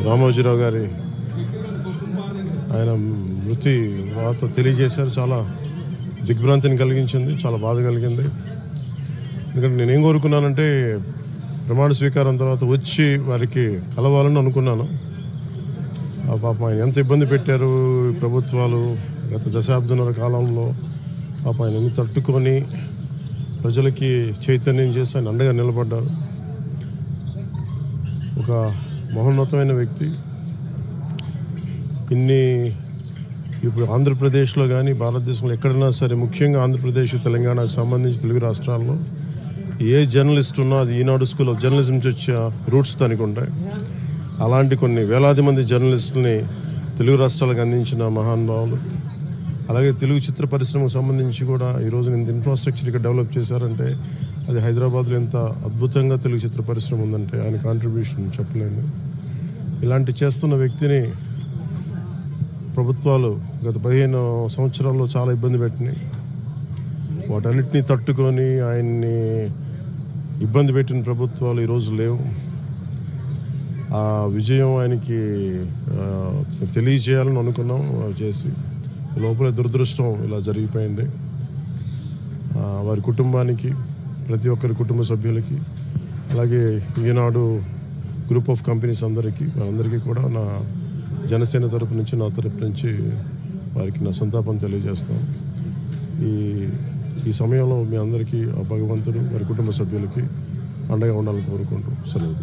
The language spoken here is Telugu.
రామోజీరావు గారి ఆయన మృతి వార్త తెలియజేశారు. చాలా దిగ్భ్రాంతిని కలిగించింది, చాలా బాధ కలిగింది. ఎందుకంటే నేనేం కోరుకున్నానంటే ప్రమాణ స్వీకారం తర్వాత వచ్చి వారికి కలవాలని అనుకున్నాను. పాపం ఆయన ఎంత ఇబ్బంది పెట్టారు ప్రభుత్వాలు గత దశాబ్దన్నర కాలంలో. పాపం ఆయన తట్టుకొని ప్రజలకి చైతన్యం చేసి ఆయన అండగా నిలబడ్డారు. ఒక మహోన్నతమైన వ్యక్తి. ఇప్పుడు ఆంధ్రప్రదేశ్లో కానీ భారతదేశంలో ఎక్కడైనా సరే, ముఖ్యంగా ఆంధ్రప్రదేశ్ తెలంగాణకు సంబంధించి తెలుగు రాష్ట్రాల్లో ఏ జర్నలిస్ట్ ఉన్నా అది ఈనాడు స్కూల్ ఆఫ్ జర్నలిజం నుంచి వచ్చే రూట్స్ దానికి ఉంటాయి. అలాంటి కొన్ని వేలాది మంది జర్నలిస్టులని తెలుగు రాష్ట్రాలకు అందించిన మహానుభావులు. అలాగే తెలుగు చిత్ర పరిశ్రమకు సంబంధించి కూడా ఈరోజు ఇంత ఇన్ఫ్రాస్ట్రక్చర్ ఇక్కడ డెవలప్ చేశారంటే అది హైదరాబాద్లో ఎంత అద్భుతంగా తెలుగు చిత్ర పరిశ్రమ ఉందంటే ఆయన కాంట్రిబ్యూషన్ చెప్పలేను. ఇలాంటి చేస్తున్న వ్యక్తిని ప్రభుత్వాలు గత 15 సంవత్సరాల్లో చాలా ఇబ్బంది పెట్టినాయి. వాటన్నిటినీ తట్టుకొని ఆయన్ని ఇబ్బంది పెట్టిన ప్రభుత్వాలు ఈరోజు లేవు. ఆ విజయం ఆయనకి తెలియజేయాలని అనుకున్నాం, చేసి లోపల దురదృష్టం ఇలా జరిగిపోయింది. వారి కుటుంబానికి, ప్రతి ఒక్కరి కుటుంబ సభ్యులకి, అలాగే ఈనాడు గ్రూప్ ఆఫ్ కంపెనీస్ వారందరికీ కూడా నా జనసేన తరపు నుంచి, నా తరపు నుంచి వారికి నా సంతాపం తెలియజేస్తాం. ఈ సమయంలో మీ అందరికీ ఆ భగవంతుడు వారి కుటుంబ సభ్యులకి అండగా ఉండాలని కోరుకుంటూ సెలవు.